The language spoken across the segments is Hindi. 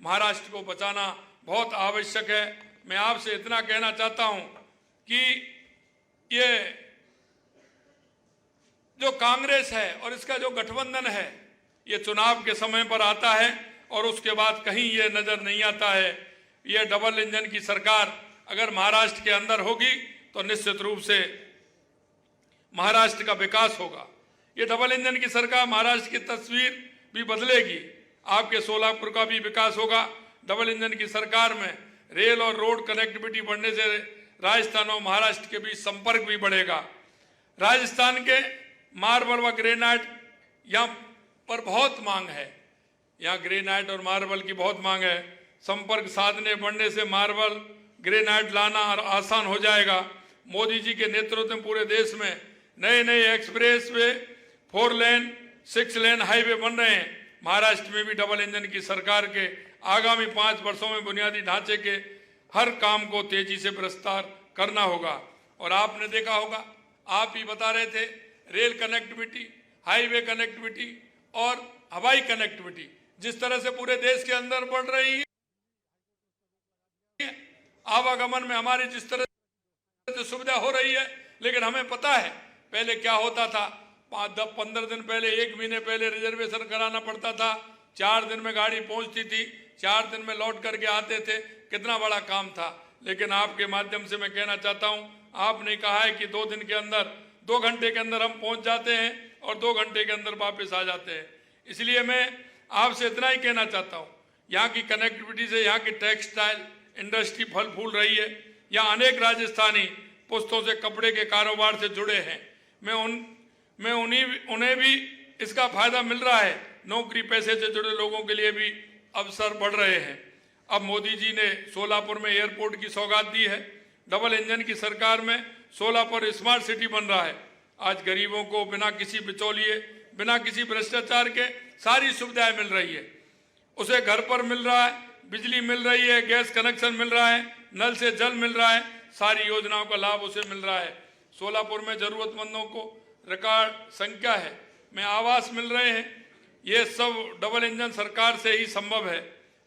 महाराष्ट्र को बचाना बहुत आवश्यक है। मैं आपसे इतना कहना चाहता हूं कि ये जो कांग्रेस है और इसका जो गठबंधन है, ये चुनाव के समय पर आता है और उसके बाद कहीं ये नजर नहीं आता है। ये डबल इंजन की सरकार अगर महाराष्ट्र के अंदर होगी तो निश्चित रूप से महाराष्ट्र का विकास होगा। ये डबल इंजन की सरकार महाराष्ट्र की तस्वीर भी बदलेगी, आपके सोलापुर का भी विकास होगा। डबल इंजन की सरकार में रेल और रोड कनेक्टिविटी बढ़ने से राजस्थान और महाराष्ट्र के बीच संपर्क भी बढ़ेगा। राजस्थान के मार्बल व ग्रेनाइट यहाँ पर बहुत मांग है, यहाँ ग्रेनाइट और मार्बल की बहुत मांग है। संपर्क साधने बढ़ने से मार्बल ग्रेनाइट लाना आसान हो जाएगा। मोदी जी के नेतृत्व में पूरे देश में नए नए एक्सप्रेस वे, 4 लेन 6 लेन हाईवे बन रहे हैं। महाराष्ट्र में भी डबल इंजन की सरकार के आगामी 5 वर्षों में बुनियादी ढांचे के हर काम को तेजी से विस्तार करना होगा। और आपने देखा होगा, आप ही बता रहे थे, रेल कनेक्टिविटी, हाईवे कनेक्टिविटी और हवाई कनेक्टिविटी जिस तरह से पूरे देश के अंदर बढ़ रही है, आवागमन में हमारी जिस तरह से सुविधा हो रही है, लेकिन हमें पता है पहले क्या होता था। 5-15 दिन पहले, 1 महीने पहले रिजर्वेशन कराना पड़ता था। 4 दिन में गाड़ी पहुंचती थी, 4 दिन में लौट करके आते थे। कितना बड़ा काम था। लेकिन आपके माध्यम से मैं कहना चाहता हूं, आपने कहा है कि 2 दिन के अंदर, 2 घंटे के अंदर हम पहुंच जाते हैं और 2 घंटे के अंदर वापस आ जाते हैं। इसलिए मैं आपसे इतना ही कहना चाहता हूँ, यहाँ की कनेक्टिविटी से यहाँ की टेक्सटाइल इंडस्ट्री फल फूल रही है। यहाँ अनेक राजस्थानी पुश्तों से कपड़े के कारोबार से जुड़े हैं। उन्हें भी इसका फायदा मिल रहा है। नौकरी पेशे से जुड़े लोगों के लिए भी अवसर बढ़ रहे हैं। अब मोदी जी ने सोलापुर में एयरपोर्ट की सौगात दी है। डबल इंजन की सरकार में सोलापुर स्मार्ट सिटी बन रहा है। आज गरीबों को बिना किसी बिचौलिए, बिना किसी भ्रष्टाचार के सारी सुविधाएं मिल रही है। उसे घर पर मिल रहा है, बिजली मिल रही है, गैस कनेक्शन मिल रहा है, नल से जल मिल रहा है, सारी योजनाओं का लाभ उसे मिल रहा है। सोलापुर में जरूरतमंदों को रिकॉर्ड संख्या है में आवास मिल रहे हैं। ये सब डबल इंजन सरकार से ही संभव है।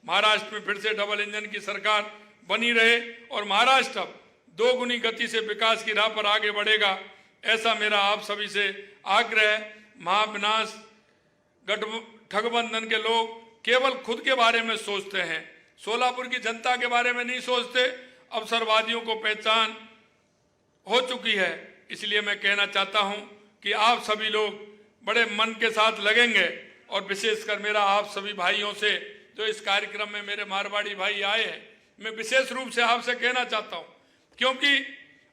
महाराष्ट्र में फिर से डबल इंजन की सरकार बनी रहे और महाराष्ट्र अब 2 गुनी गति से विकास की राह पर आगे बढ़ेगा, ऐसा मेरा आप सभी से आग्रह है। महाविनाश गठबंधन के लोग केवल खुद के बारे में सोचते हैं, सोलापुर की जनता के बारे में नहीं सोचते। अवसरवादियों को पहचान हो चुकी है। इसलिए मैं कहना चाहता हूं कि आप सभी लोग बड़े मन के साथ लगेंगे और विशेषकर मेरा आप सभी भाइयों से, जो इस कार्यक्रम में मेरे मारवाड़ी भाई आए हैं, मैं विशेष रूप से आपसे कहना चाहता हूं, क्योंकि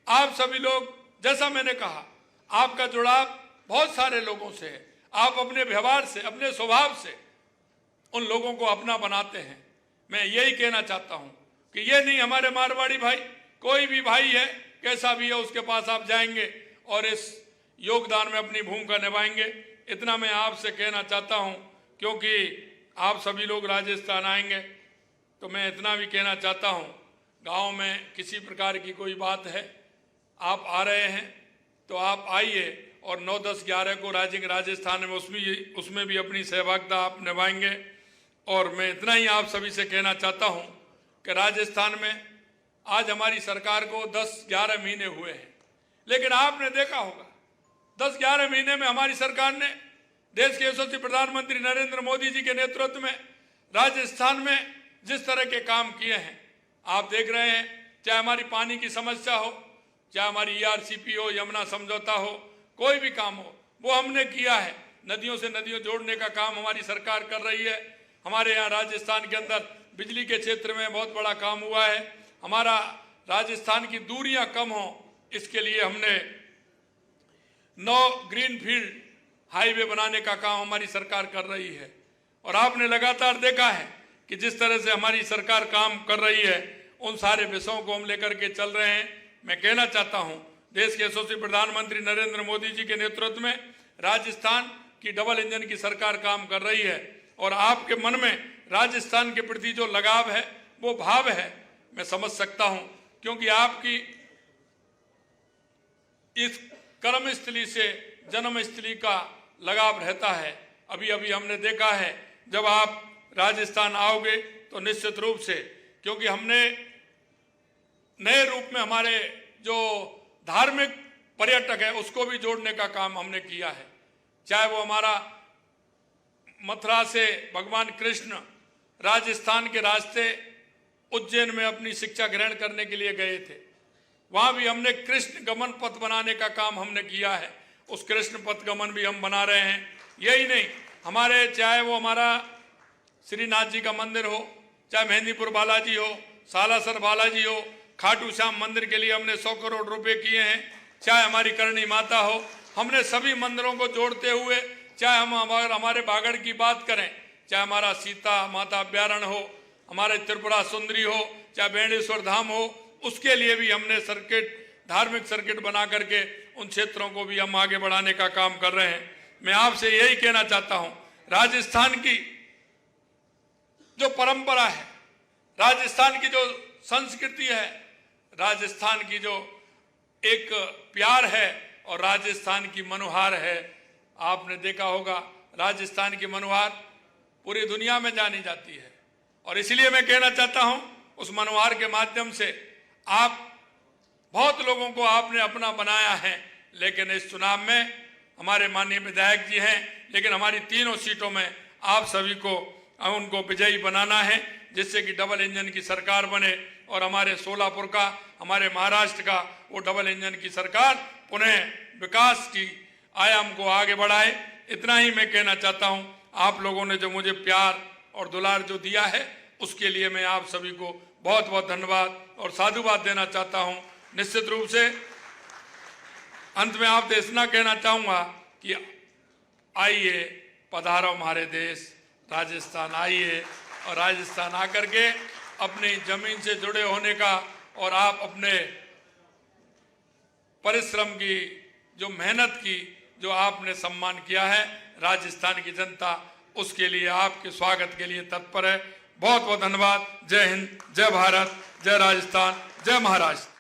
आप सभी लोग, जैसा मैंने कहा, आपका जुड़ाव बहुत सारे लोगों से है। आप अपने व्यवहार से, अपने स्वभाव से उन लोगों को अपना बनाते हैं। मैं यही कहना चाहता हूं कि ये नहीं, हमारे मारवाड़ी भाई, कोई भी भाई है, कैसा भी है, उसके पास आप जाएंगे और इस योगदान में अपनी भूमिका निभाएंगे। इतना मैं आपसे कहना चाहता हूं, क्योंकि आप सभी लोग राजस्थान आएंगे तो मैं इतना भी कहना चाहता हूं, गांव में किसी प्रकार की कोई बात है, आप आ रहे हैं तो आप आइए और 9, 10, 11 को राजस्थान में उसमें भी अपनी सहभागिता आप निभाएंगे। और मैं इतना ही आप सभी से कहना चाहता हूं कि राजस्थान में आज हमारी सरकार को 10-11 महीने हुए हैं, लेकिन आपने देखा होगा 10-11 महीने में हमारी सरकार ने देश के यशस्वी प्रधानमंत्री नरेंद्र मोदी जी के नेतृत्व में राजस्थान में जिस तरह के काम किए हैं, आप देख रहे हैं। चाहे हमारी पानी की समस्या हो, चाहे हमारी ERCP हो, यमुना समझौता हो, कोई भी काम हो, वो हमने किया है। नदियों से नदियों जोड़ने का काम हमारी सरकार कर रही है। हमारे यहाँ राजस्थान के अंदर बिजली के क्षेत्र में बहुत बड़ा काम हुआ है। हमारा राजस्थान की दूरियां कम हो, इसके लिए हमने 9 ग्रीनफील्ड हाईवे बनाने का काम हमारी सरकार कर रही है। और आपने लगातार देखा है कि जिस तरह से हमारी सरकार काम कर रही है, उन सारे विषयों को हम लेकर के चल रहे हैं। मैं कहना चाहता हूं, देश के यशस्वी प्रधानमंत्री नरेंद्र मोदी जी के नेतृत्व में राजस्थान की डबल इंजन की सरकार काम कर रही है। और आपके मन में राजस्थान के प्रति जो लगाव है, वो भाव है, मैं समझ सकता हूं, क्योंकि आपकी इस कर्मस्थली से जन्मस्थली का लगाव रहता है। अभी अभी हमने देखा है, जब आप राजस्थान आओगे तो निश्चित रूप से, क्योंकि हमने नए रूप में हमारे जो धार्मिक पर्यटक है उसको भी जोड़ने का काम हमने किया है। चाहे वो हमारा मथुरा से भगवान कृष्ण राजस्थान के रास्ते उज्जैन में अपनी शिक्षा ग्रहण करने के लिए गए थे, वहां भी हमने कृष्ण गमन पथ बनाने का काम हमने किया है। उस कृष्ण पथ गमन भी हम बना रहे हैं। यही नहीं, हमारे चाहे वो हमारा श्रीनाथ जी का मंदिर हो, चाहे मेहंदीपुर बालाजी हो, सालासर बालाजी हो, खाटू श्याम मंदिर के लिए हमने 100 करोड़ रुपए किए हैं, चाहे हमारी करणी माता हो, हमने सभी मंदिरों को जोड़ते हुए, चाहे हम हमारे बागड़ की बात करें, चाहे हमारा सीता माता अभ्यारण्य हो, हमारे त्रिपुरा सुंदरी हो, चाहे बेणेश्वर धाम हो, उसके लिए भी हमने सर्किट, धार्मिक सर्किट बना करके उन क्षेत्रों को भी हम आगे बढ़ाने का काम कर रहे हैं। मैं आपसे यही कहना चाहता हूं, राजस्थान की जो परंपरा है, राजस्थान की जो संस्कृति है, राजस्थान की जो एक प्यार है और राजस्थान की मनुहार है, आपने देखा होगा राजस्थान की मनुहार पूरी दुनिया में जानी जाती है। और इसलिए मैं कहना चाहता हूं, उस मनुहार के माध्यम से आप बहुत लोगों को आपने अपना बनाया है, लेकिन इस चुनाव में हमारे माननीय विधायक जी हैं, लेकिन हमारी तीनों सीटों में आप सभी को उनको विजयी बनाना है, जिससे कि डबल इंजन की सरकार बने और हमारे सोलापुर का, हमारे महाराष्ट्र का वो डबल इंजन की सरकार पुनः विकास की आयाम को आगे बढ़ाए। इतना ही मैं कहना चाहता हूं। आप लोगों ने जो मुझे प्यार और दुलार जो दिया है, उसके लिए मैं आप सभी को बहुत बहुत धन्यवाद और साधुवाद देना चाहता हूं। निश्चित रूप से अंत में आपसे इतना कहना चाहूंगा कि आइए, पधारो हमारे देश राजस्थान, आइए और राजस्थान आकर के अपनी जमीन से जुड़े होने का और आप अपने परिश्रम की, जो मेहनत की, जो आपने सम्मान किया है, राजस्थान की जनता उसके लिए आपके स्वागत के लिए तत्पर है। बहुत बहुत धन्यवाद। जय हिंद, जय भारत, जय राजस्थान, जय महाराष्ट्र।